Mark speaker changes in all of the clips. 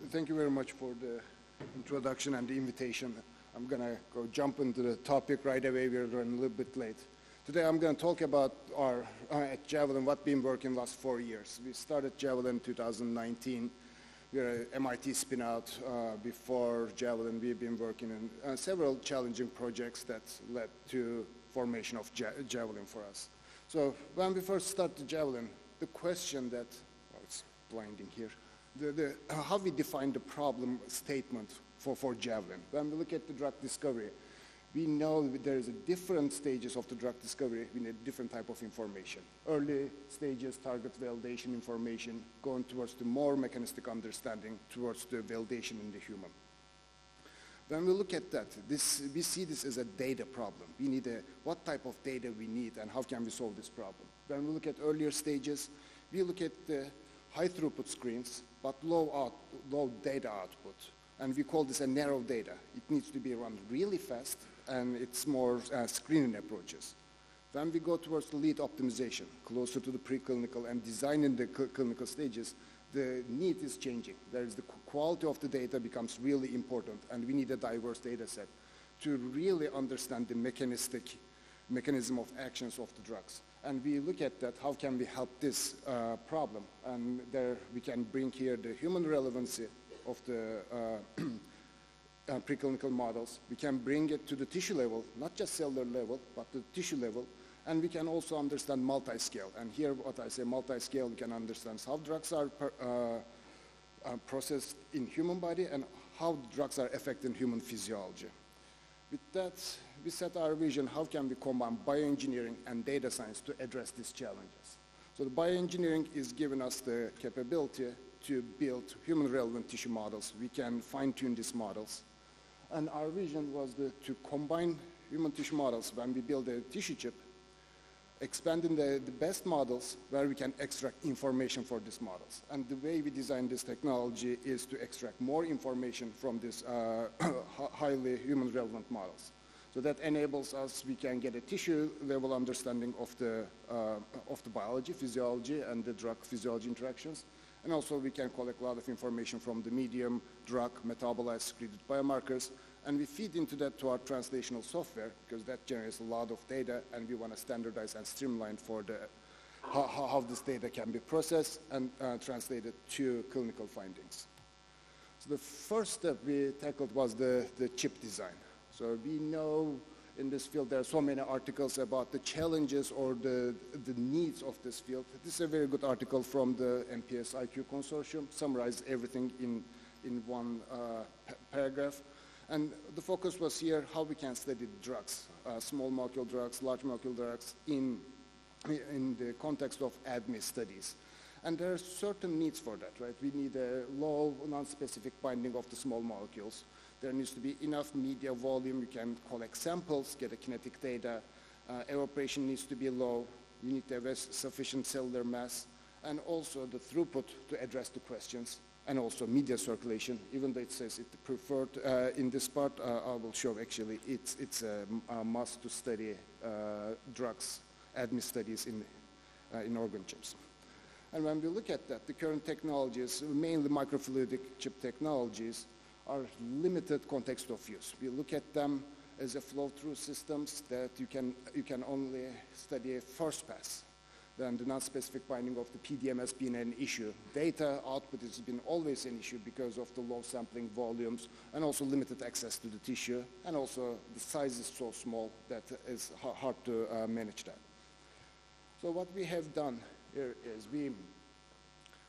Speaker 1: Thank you very much for the introduction and the invitation. I'm going to go jump into the topic right away. We're running a little bit late. Today I'm going to talk about our, at Javelin, what we've been working last 4 years. We started Javelin in 2019. We're an MIT spin-out. Before Javelin, we've been working on several challenging projects that led to formation of Javelin for us. So when we first started Javelin, the question that, oh, it's blinding here, how we define the problem statement for Javelin. When we look at the drug discovery, we know that there is different stages of the drug discovery. We need different type of information. Early stages, target validation information, going towards the more mechanistic understanding, towards the validation in the human. When we look at that, we see this as a data problem. We need what type of data we need and how can we solve this problem. When we look at earlier stages, we look at the high throughput screens, but low data output. And we call this a narrow data. It needs to be run really fast, and it's more screening approaches. When we go towards the lead optimization, closer to the preclinical and designing the clinical stages, the need is changing. There is the quality of the data becomes really important, and we need a diverse data set to really understand the mechanism of actions of the drugs. And we look at that, how can we help this problem? And there we can bring here the human relevancy of the preclinical models. We can bring it to the tissue level, not just cellular level, but the tissue level. And we can also understand multi-scale. And here, what I say multi-scale, we can understand how drugs are processed in human body and how drugs are affecting human physiology. With that, we set our vision, how can we combine bioengineering and data science to address these challenges. So the bioengineering is giving us the capability to build human relevant tissue models. We can fine-tune these models. And our vision was to combine human tissue models when we build a tissue chip, expanding the best models where we can extract information for these models. And the way we design this technology is to extract more information from these highly human relevant models. So that enables us, we can get a tissue level understanding of the biology, physiology, and the drug physiology interactions. And also we can collect a lot of information from the medium, drug, metabolites, secreted biomarkers, and we feed into that to our translational software because that generates a lot of data, and we want to standardize and streamline for how this data can be processed and translated to clinical findings. So the first step we tackled was the chip design. So we know in this field there are so many articles about the challenges or the needs of this field. This is a very good article from the MPS IQ Consortium, summarized everything in one paragraph. And the focus was here how we can study drugs, small molecule drugs, large molecule drugs in the context of ADME studies. And there are certain needs for that, right? We need a low non-specific binding of the small molecules. There needs to be enough media volume. You can collect samples, get a kinetic data. Evaporation needs to be low. You need to have sufficient cellular mass. And also the throughput to address the questions. And also media circulation, even though it says it preferred in this part, I will show actually it's a must to study drugs, ADME studies in organ chips. And when we look at that, the current technologies, mainly microfluidic chip technologies, are limited context of use. We look at them as a flow-through systems that you can only study a first pass. Then the non-specific binding of the PDM has been an issue. Data output has been always an issue because of the low sampling volumes and also limited access to the tissue, and also the size is so small that it's hard to manage that. So what we have done here is we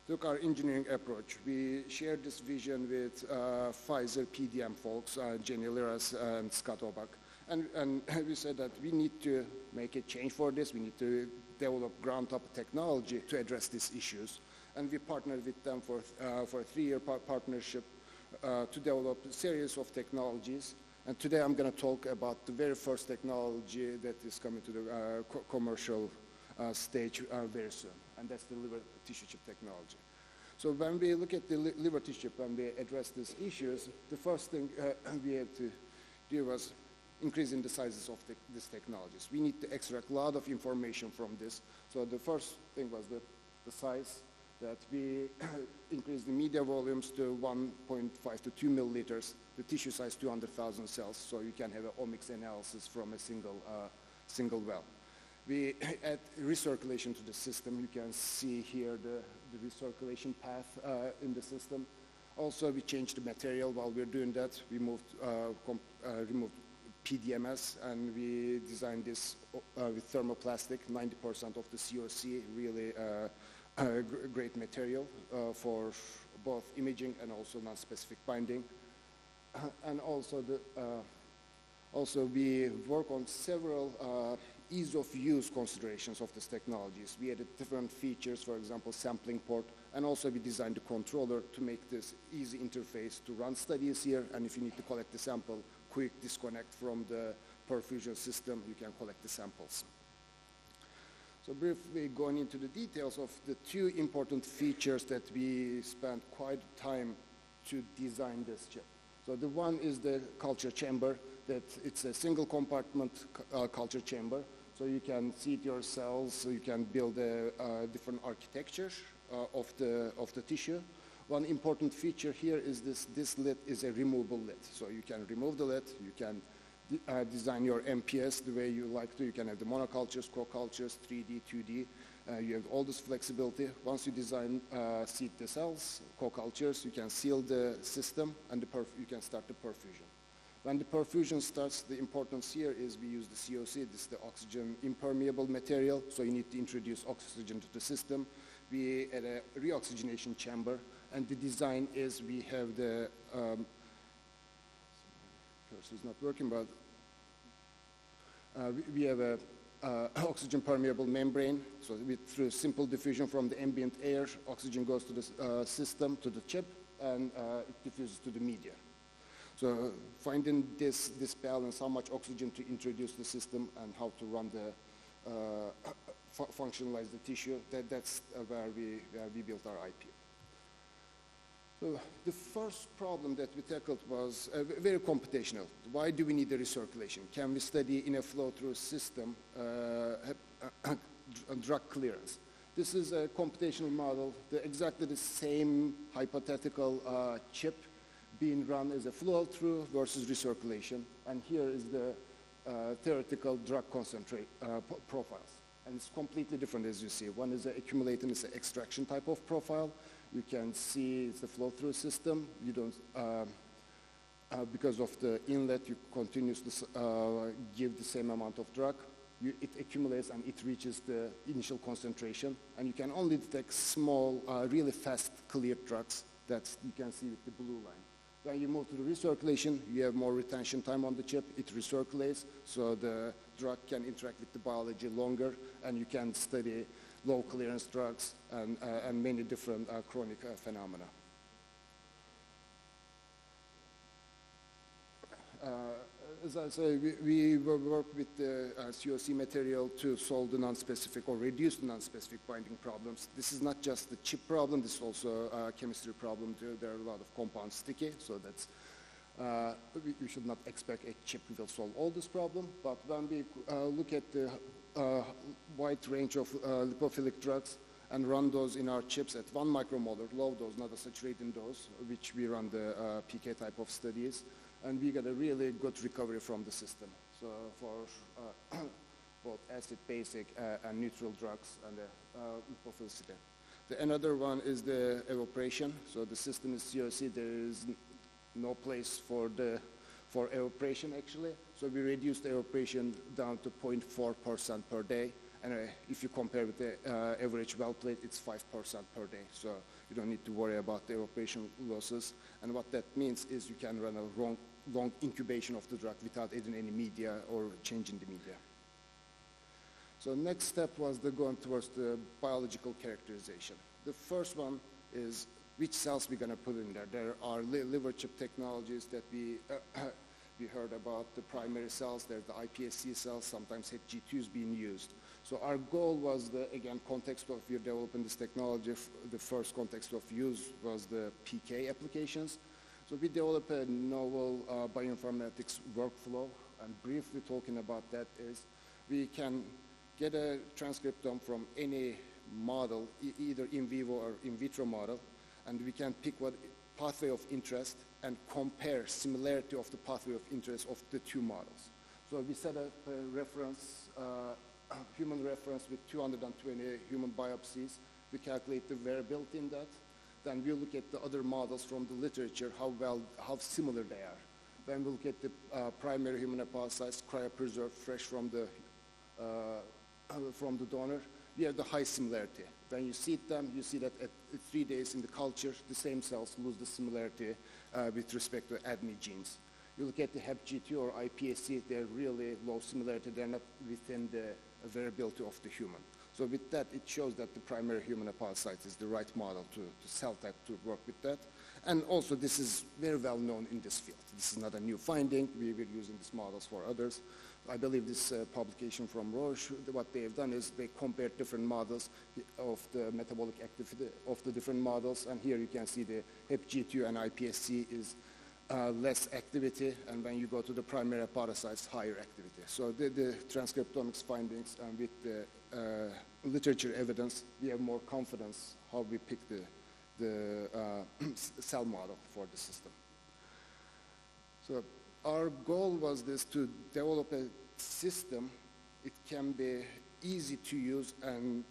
Speaker 1: took our engineering approach. We shared this vision with Pfizer PDM folks, Jenny Liras and Scott Obach. And we said that we need to make a change for this. We need to develop ground-up technology to address these issues. And we partnered with them for a 3-year partnership to develop a series of technologies. And today I'm going to talk about the very first technology that is coming to the commercial stage very soon, and that's the liver tissue chip technology. So when we look at the liver tissue chip and we address these issues, the first thing we had to do was increasing the sizes of these technologies. We need to extract a lot of information from this. So the first thing was the size, that we increase the media volumes to 1.5 to 2 milliliters, the tissue size 200,000 cells, so you can have an omics analysis from a single well. We add recirculation to the system. You can see here the recirculation path in the system. Also, we changed the material while we're doing that. We removed PDMS, and we designed this with thermoplastic, 90% of the COC, really great material for both imaging and also non-specific binding. And also, we work on several ease of use considerations of these technologies. We added different features, for example, sampling port, and also we designed the controller to make this easy interface to run studies here, and if you need to collect the sample, quick disconnect from the perfusion system, you can collect the samples. So briefly going into the details of the two important features that we spent quite time to design this chip. So the one is the culture chamber, that it's a single compartment culture chamber. So you can seed your cells, so you can build a different architecture of the tissue. One important feature here is this lid is a removable lid. So you can remove the lid, you can design your MPS the way you like to. You can have the monocultures, co-cultures, 3D, 2D. You have all this flexibility. Once you design, seed the cells, co-cultures, you can seal the system, and you can start the perfusion. When the perfusion starts, the importance here is we use the COC, this is the oxygen impermeable material, so you need to introduce oxygen to the system. We add a reoxygenation chamber, and the design is we have the, cursor's not working, but we have a oxygen permeable membrane, so through simple diffusion from the ambient air, oxygen goes to the system, to the chip, and it diffuses to the media. So finding this balance, how much oxygen to introduce the system and how to run the, functionalize the tissue, that's where we built our IP. So the first problem that we tackled was very computational. Why do we need the recirculation? Can we study in a flow-through system drug clearance? This is a computational model, exactly the same hypothetical chip being run as a flow-through versus recirculation. And here is the theoretical drug concentrate profiles. And it's completely different, as you see. One is an accumulating, it's an extraction type of profile. You can see it's the flow-through system. You don't, because of the inlet, you continuously give the same amount of drug. It accumulates and it reaches the initial concentration. And you can only detect small, really fast cleared drugs that you can see with the blue line. When you move to the recirculation, you have more retention time on the chip. It recirculates, so the drug can interact with the biology longer, and you can study low clearance drugs and many different chronic phenomena. As I say, we work with the COC material to solve the non-specific or reduce the non-specific binding problems. This is not just the chip problem, this is also a chemistry problem too. There are a lot of compounds sticky, so that's, we should not expect a chip will solve all this problem. But when we look at the wide range of lipophilic drugs and run those in our chips at 1 micromolar, low dose, not a saturating dose, which we run the PK type of studies, and we got a really good recovery from the system. So for both acid, basic, and neutral drugs and the lipophilicity. Another one is the evaporation. So the system is COC. There is no place for evaporation actually. So we reduced the evaporation down to 0.4% per day. And if you compare with the average well plate, it's 5% per day. So you don't need to worry about the evaporation losses. And what that means is you can run a long incubation of the drug without adding any media or changing the media. So next step was going towards the biological characterization. The first one is which cells we're going to put in there. There are liver chip technologies that we heard about, the primary cells, there's the iPSC cells, sometimes HG2s being used. So our goal was, again, context of you're developing this technology, the first context of use was the PK applications. So we developed a novel bioinformatics workflow, and briefly talking about that is we can get a transcriptome from any model, either in vivo or in vitro model, and we can pick what pathway of interest and compare similarity of the pathway of interest of the two models. So we set up a reference, human reference with 220 human biopsies. We calculate the variability in that. Then we look at the other models from the literature, how similar they are. Then we look at the primary human hepatocytes, cryopreserved, fresh from the donor. We have the high similarity. When you seed them, you see that at 3 days in the culture, the same cells lose the similarity with respect to ADME genes. You look at the HepG2 or iPSC, they're really low similarity. They're not within the variability of the human. So with that, it shows that the primary human hepatocyte is the right model to cell type to work with that. And also, this is very well known in this field. This is not a new finding. We were using these models for others. I believe this publication from Roche, what they have done is they compared different models of the metabolic activity of the different models. And here you can see the HepG2 and iPSC is less activity, and when you go to the primary hepatocytes, higher activity. So the transcriptomics findings and with the literature evidence, we have more confidence how we pick the cell model for the system. So our goal was this, to develop a system. It can be easy to use and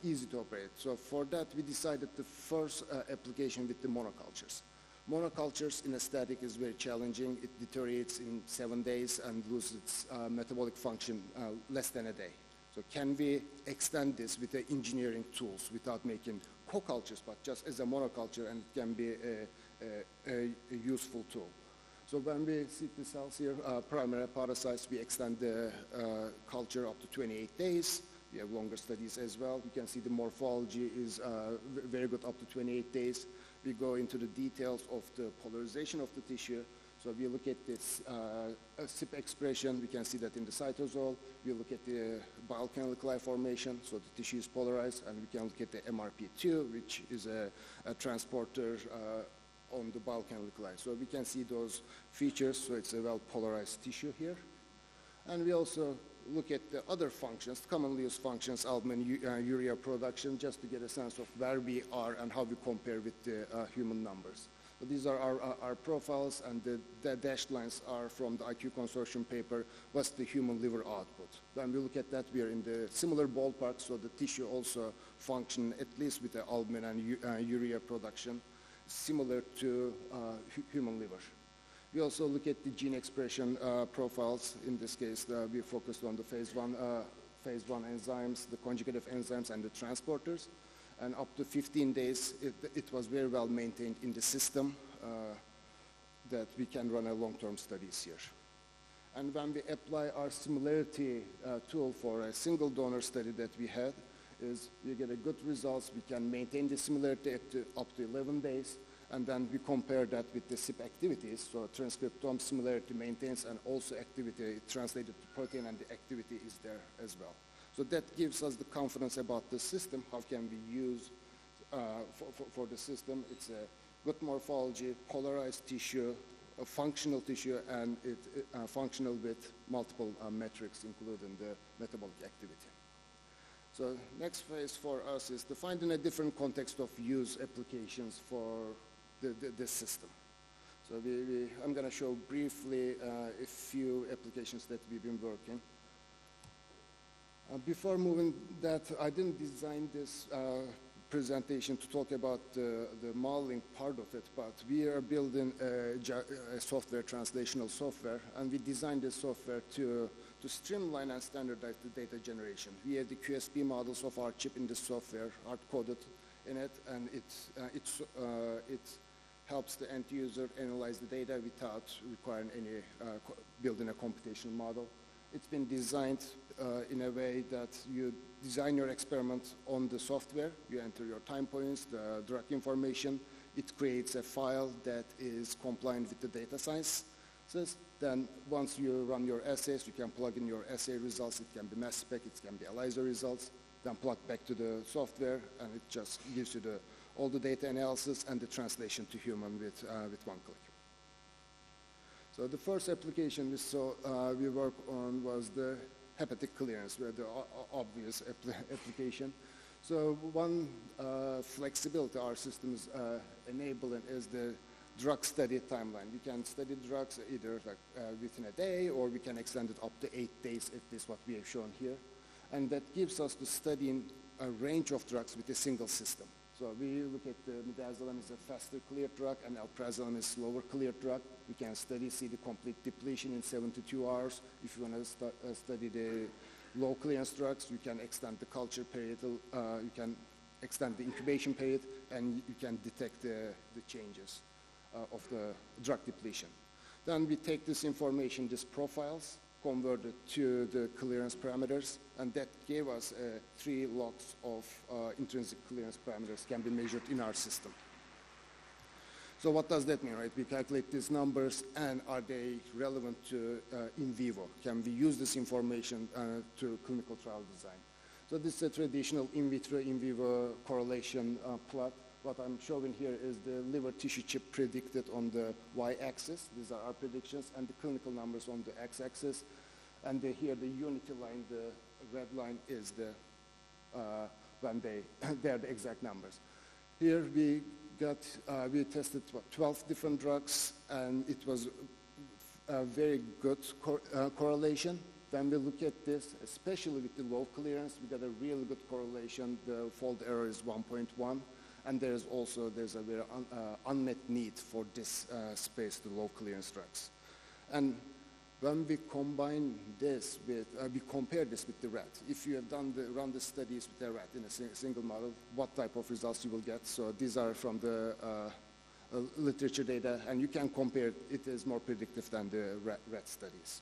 Speaker 1: easy to operate. So for that, we decided the first application with the monocultures. Monocultures in a static is very challenging. It deteriorates in 7 days and loses its metabolic function less than a day. So can we extend this with the engineering tools without making co-cultures, but just as a monoculture, and it can be a useful tool. So when we see the cells here, primary hepatocytes, we extend the culture up to 28 days. We have longer studies as well. You can see the morphology is very good up to 28 days. We go into the details of the polarization of the tissue. So we look at this CYP expression. We can see that in the cytosol. We look at the biochemical formation, so the tissue is polarized, and we can look at the MRP2, which is a transporter on the biochemical. So we can see those features, so it's a well-polarized tissue here. And we also look at the other functions, commonly used functions, albumin, urea production, just to get a sense of where we are and how we compare with the human numbers. So these are our profiles, and the dashed lines are from the IQ Consortium paper, what's the human liver output. When we look at that, we are in the similar ballpark, so the tissue also function, at least with the albumin and urea production, similar to human liver. We also look at the gene expression profiles. In this case, we focused on the phase one enzymes, the conjugative enzymes, and the transporters. And up to 15 days, it was very well maintained in the system that we can run a long-term studies here. And when we apply our similarity tool for a single donor study that we had, is we get a good results. We can maintain the similarity up to 11 days. And then we compare that with the CYP activities. So transcriptome similarity maintains, and also activity translated to protein, and the activity is there as well. So that gives us the confidence about the system. How can we use for the system? It's a good morphology, polarized tissue, a functional tissue, and functional with multiple metrics, including the metabolic activity. So next phase for us is to find in a different context of use applications for this system. So I'm going to show briefly a few applications that we've been working. Before moving that, I didn't design this presentation to talk about the modeling part of it, but we are building a software, translational software, and we designed this software to streamline and standardize the data generation. We have the QSP models of our chip in the software, hard-coded in it, and it helps the end user analyze the data without requiring any building a computational model. It's been designed in a way that you design your experiment on the software. You enter your time points, the drug information. It creates a file that is compliant with the data science. Then once you run your assays, you can plug in your assay results. It can be mass spec, it can be ELISA results. Then plug back to the software, and it just gives you all the data analysis and the translation to human with one click. So the first application we worked on was the hepatic clearance, where the obvious application. So one flexibility our systems enabling is the drug study timeline. We can study drugs either within a day, or we can extend it up to 8 days, if this is what we have shown here. And that gives us to studying a range of drugs with a single system. So we look at the midazolam is a faster cleared drug, and alprazolam is slower cleared drug. We can see the complete depletion in 72 hours. If you want to study the low clearance drugs, you can extend the culture period, you can extend the incubation period, and you can detect the changes of the drug depletion. Then we take this information, these profiles, convert it to the clearance parameters, and that gave us 3 logs of intrinsic clearance parameters can be measured in our system. So what does that mean, right? We calculate these numbers, and are they relevant to in vivo? Can we use this information to clinical trial design? So this is a traditional in vitro, in vivo correlation plot. What I'm showing here is the liver tissue chip predicted on the y-axis. These are our predictions, and the clinical numbers on the x-axis. And here the unity line, the red line, is the when they're the exact numbers. Here we tested 12 different drugs, and it was a very good correlation. When we look at this, especially with the low clearance, we got a really good correlation. The fault error is 1.1. And there's a very unmet need for this space, the low clearance drugs. And when we combine this with, we compare this with the rat. If you have run the studies with the rat in a single model, what type of results you will get? So these are from the literature data, and you can compare it. It is more predictive than the rat studies.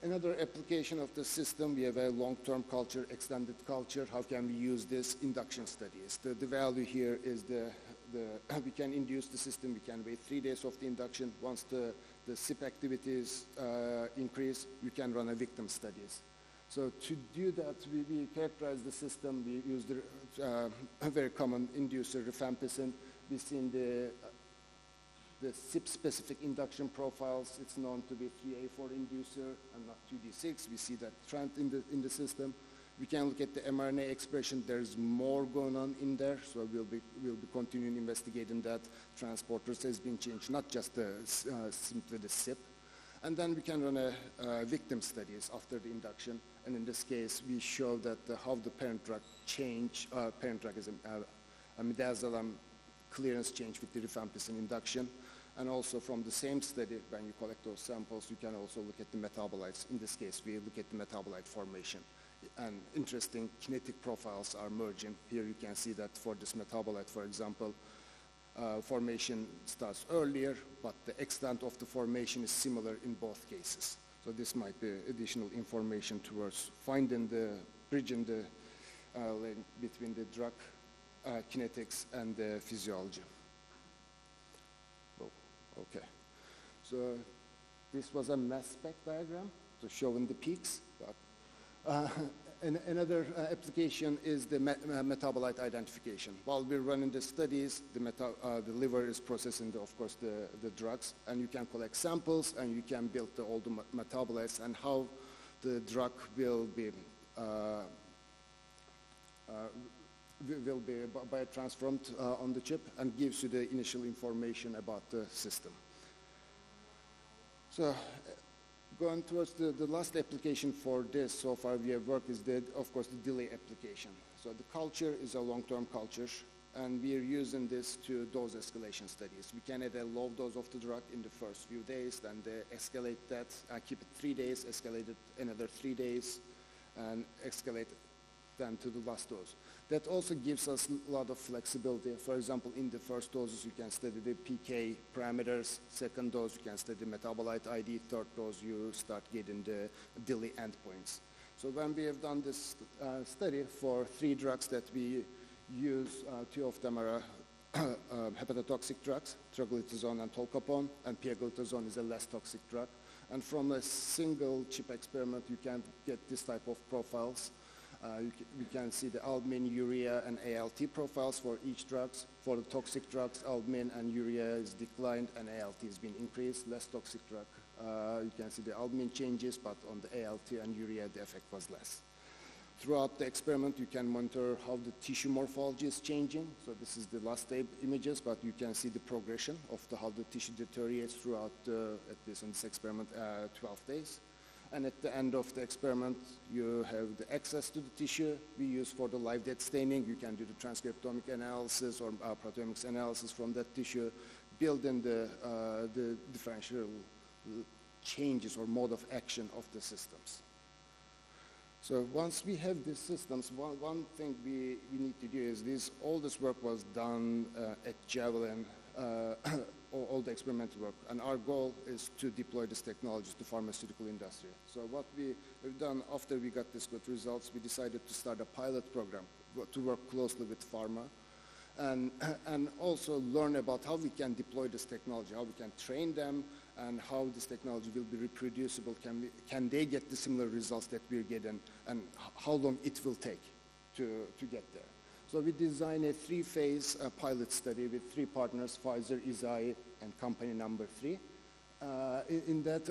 Speaker 1: Another application of the system, we have a long-term culture, extended culture. How can we use this? Induction studies. The value here is we can induce the system. We can wait 3 days of the induction. Once the CYP activities increase, we can run a victim studies. So to do that, we characterize the system. We use a very common inducer, rifampicin. We've seen the CYP-specific induction profiles. It's known to be 3A4 inducer and not 2D6. We see that trend in the system. We can look at the mRNA expression. There's more going on in there, so we'll be continuing investigating that. Transporters has been changed, not just simply the CYP. And then we can run a victim studies after the induction. And in this case, we show that how the parent drug change. Parent drug is a midazolam clearance change with the rifampicin induction. And also from the same study, when you collect those samples, you can also look at the metabolites. In this case, we look at the metabolite formation. And interesting kinetic profiles are merging. Here you can see that for this metabolite, for example, formation starts earlier, but the extent of the formation is similar in both cases. So this might be additional information towards bridging the link between the drug kinetics and the physiology. Okay, so this was a mass spec diagram to showing the peaks. Another application is the metabolite identification. While we're running the studies, the liver is processing, of course, the drugs, and you can collect samples, and you can build all the metabolites and how the drug will be biotransformed on the chip, and gives you the initial information about the system. So going towards the last application for this so far we have worked is, of course, the delay application. So the culture is a long-term culture, and we are using this to dose escalation studies. We can add a low dose of the drug in the first few days, then escalate that, keep it 3 days, escalate it another 3 days, and escalate then to the last dose. That also gives us a lot of flexibility. For example, in the first doses, you can study the PK parameters. Second dose, you can study metabolite ID. Third dose, you start getting the delay endpoints. So when we have done this study for 3 drugs that we use, 2 of them are hepatotoxic drugs, triglycerin and tolcapone, and pioglitazone is a less toxic drug. And from a single chip experiment, you can get this type of profiles. We can see the albumin, urea, and ALT profiles for each drugs. For the toxic drugs, albumin and urea is declined, and ALT has been increased. Less toxic drug, you can see the albumin changes, but on the ALT and urea, the effect was less. Throughout the experiment, you can monitor how the tissue morphology is changing. So this is the last day images, but you can see the progression of how the tissue deteriorates throughout, at least in this experiment, 12 days. And at the end of the experiment, you have the access to the tissue we use for the live death staining. You can do the transcriptomic analysis or proteomics analysis from that tissue, build in the differential changes or mode of action of the systems. So once we have these systems, one thing we need to do is all this work was done at Javelin, all the experimental work, and our goal is to deploy this technology to pharmaceutical industry. So what we've done after we got these good results, we decided to start a pilot program to work closely with pharma and also learn about how we can deploy this technology, how we can train them, and how this technology will be reproducible. Can they get the similar results that we're getting, and how long it will take to get there. So we designed a three-phase pilot study with 3 partners, Pfizer, Eisai, and company number 3. In that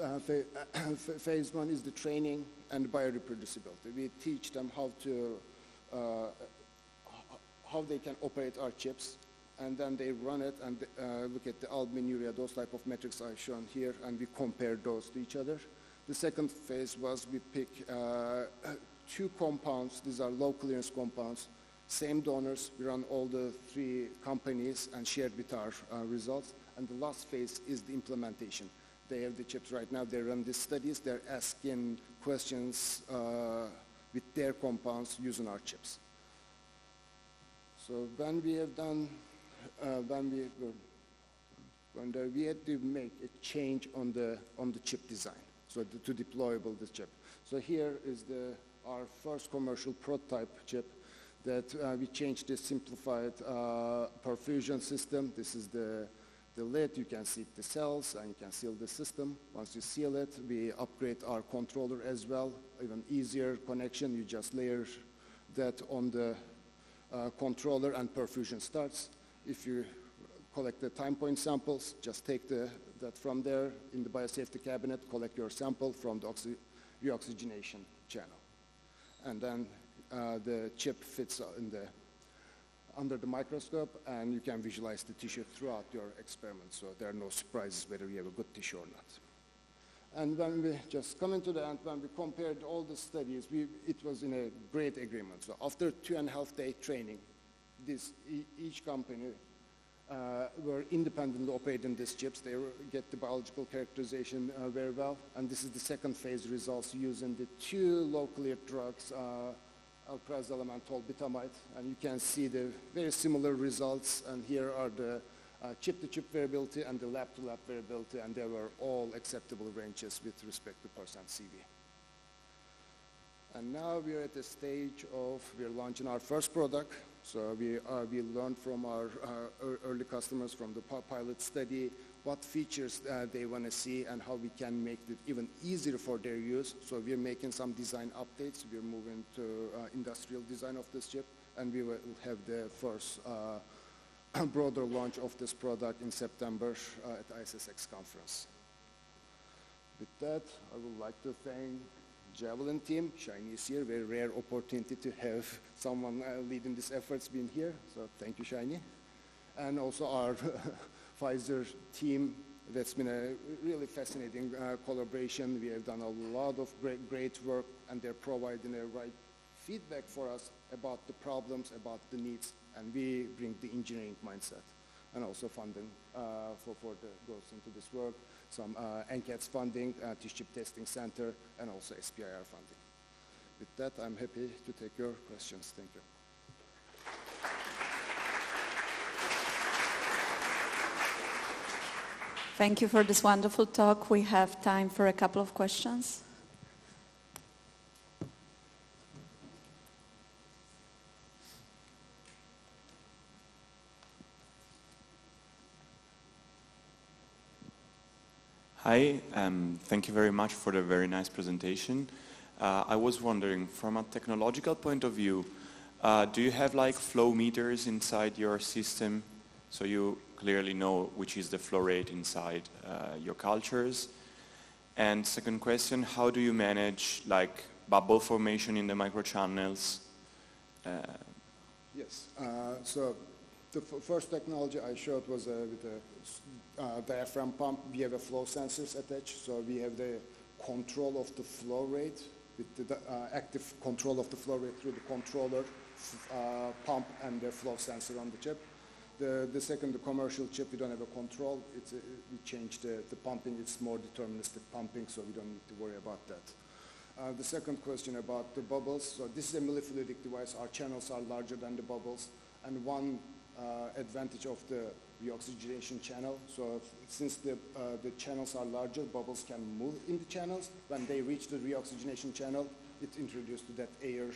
Speaker 1: phase 1 is the training and bioreproducibility. We teach them how they can operate our chips, and then they run it and look at the albuminuria, those type of metrics I've shown here, and we compare those to each other. The second phase was we pick 2 compounds. These are low clearance compounds, same donors. We run all the 3 companies and shared with our results. And the last phase is the implementation. They have the chips right now. They run these studies. They're asking questions with their compounds using our chips. So when we have done, we had to make a change on the chip design, so to deployable this chip. So here is our first commercial prototype chip that we changed the simplified perfusion system. This is the lid. You can see the cells and you can seal the system. Once you seal it, we upgrade our controller as well. Even easier connection. You just layer that on the controller and perfusion starts. If you collect the time point samples, just take that from there in the biosafety cabinet, collect your sample from the reoxygenation channel. And then the chip fits under the microscope, and you can visualize the tissue throughout your experiment, so there are no surprises whether you have a good tissue or not. And when we just come into the end, when we compared all the studies, it was in a great agreement. So after 2.5 day training, each company were independently operating these chips. They get the biological characterization very well. And this is the second phase results using the 2 locally drugs, alprazolam and tolbutamide. And you can see the very similar results. And here are the chip-to-chip variability and the lab-to-lab variability, and they were all acceptable ranges with respect to percent CV. And now we are at the stage of, we're launching our first product. So we learned from our early customers from the pilot study what features they want to see and how we can make it even easier for their use. So we're making some design updates. We're moving to industrial design of this chip, and we will have the first broader launch of this product in September at the ISSX conference. With that, I would like to thank Javelin team. Shiny is here, very rare opportunity to have someone leading these efforts being here, so thank you, Shiny. And also our Pfizer team. That's been a really fascinating collaboration. We have done a lot of great work, and they're providing the right feedback for us about the problems, about the needs, and we bring the engineering mindset and also funding goes into this work. Some NCATS funding, Tissue Chip Testing Center, and also SPIR funding. With that, I'm happy to take your questions. Thank you.
Speaker 2: Thank you for this wonderful talk. We have time for a couple of questions.
Speaker 3: Hi, thank you very much for the very nice presentation. I was wondering, from a technological point of view, do you have like flow meters inside your system so you clearly know which is the flow rate inside your cultures? And second question, how do you manage like bubble formation in the microchannels.
Speaker 1: Yes. So the first technology I showed was with a diaphragm pump. We have a flow sensors attached, so we have the control of the flow rate with the active control of the flow rate through the controller, pump, and the flow sensor on the chip. The second, the commercial chip, we don't have a control. We changed the pumping. It's more deterministic pumping, so we don't need to worry about that. The second question about the bubbles. So this is a millifluidic device. Our channels are larger than the bubbles. And one advantage of the reoxygenation channel. So since the channels are larger, bubbles can move in the channels. When they reach the reoxygenation channel, it introduced that air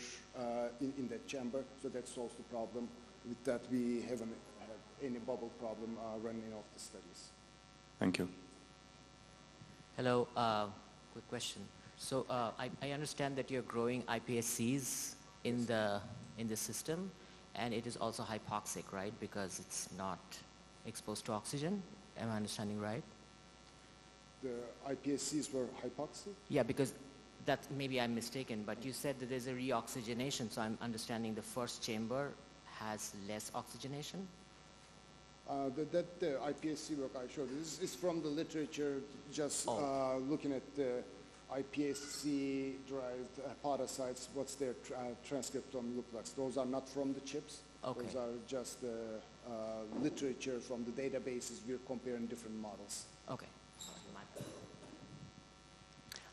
Speaker 1: in that chamber. So that solves the problem. With that, we haven't had any bubble problem running off the studies.
Speaker 3: Thank you.
Speaker 4: Hello, quick question. So I understand that you're growing iPSCs in the system, and it is also hypoxic, right? Because it's not exposed to oxygen. Am I understanding right?
Speaker 1: The iPSCs were hypoxic?
Speaker 4: Yeah, because that maybe I'm mistaken, but you said that there's a reoxygenation, so I'm understanding the first chamber has less oxygenation?
Speaker 1: The iPSC work I showed is from the literature, just looking at the iPSC-derived hepatocytes, what's their transcriptome look like. Those are not from the chips.
Speaker 4: Okay.
Speaker 1: Those are just the literature from the databases. We're comparing different models.
Speaker 4: Okay.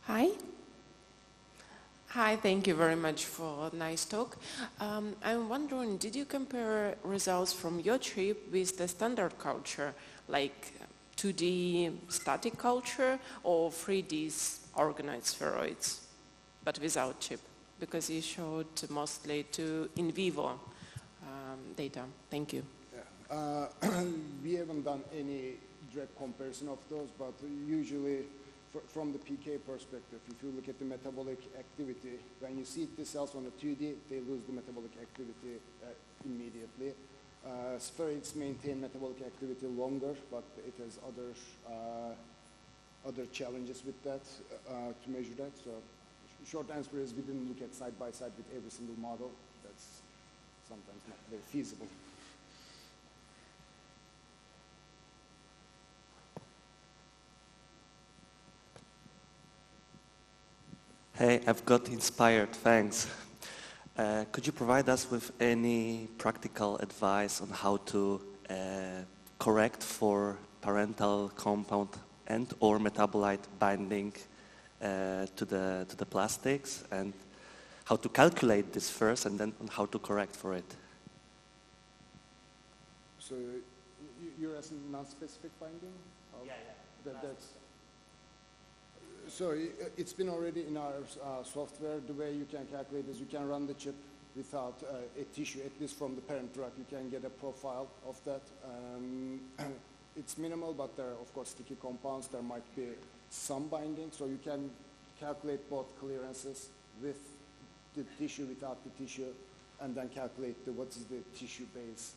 Speaker 5: Hi. Hi, thank you very much for a nice talk. I'm wondering, did you compare results from your chip with the standard culture, like 2D static culture or 3D organoid spheroids, but without chip? Because you showed mostly to in vivo data. Thank you.
Speaker 1: Yeah. We haven't done any direct comparison of those, but usually from the PK perspective, if you look at the metabolic activity, when you see the cells on the 2D, they lose the metabolic activity immediately. Spheroids maintain metabolic activity longer, but it has other challenges with that to measure that. So short answer is we didn't look at side by side with every single model. That's sometimes not very feasible.
Speaker 6: Hey, I've got inspired, thanks. Could you provide us with any practical advice on how to correct for parental compound and or metabolite binding to the plastics, and how to calculate this first and then on how to correct for it?
Speaker 1: So you're asking non-specific binding?
Speaker 4: Yeah.
Speaker 1: That's so it's been already in our software. The way you can calculate is you can run the chip without a tissue, at least from the parent drug. You can get a profile of that. It's minimal, but there are, of course, sticky compounds. There might be some binding, so you can calculate both clearances with the tissue, without the tissue, and then calculate what is the tissue base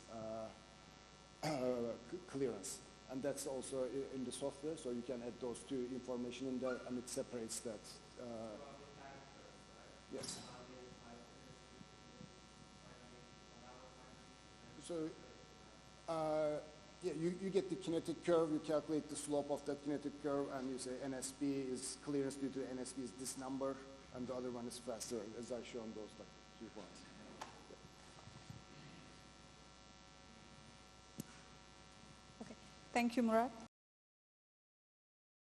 Speaker 1: clearance. And that's also in the software, so you can add those two information in there, and it separates that. Yes. So, yeah, you get the kinetic curve, you calculate the slope of that kinetic curve, and you say NSP is clearance due to NSP is this number, and the other one is faster, as I've shown those like 2 points.
Speaker 2: Thank you, Murat.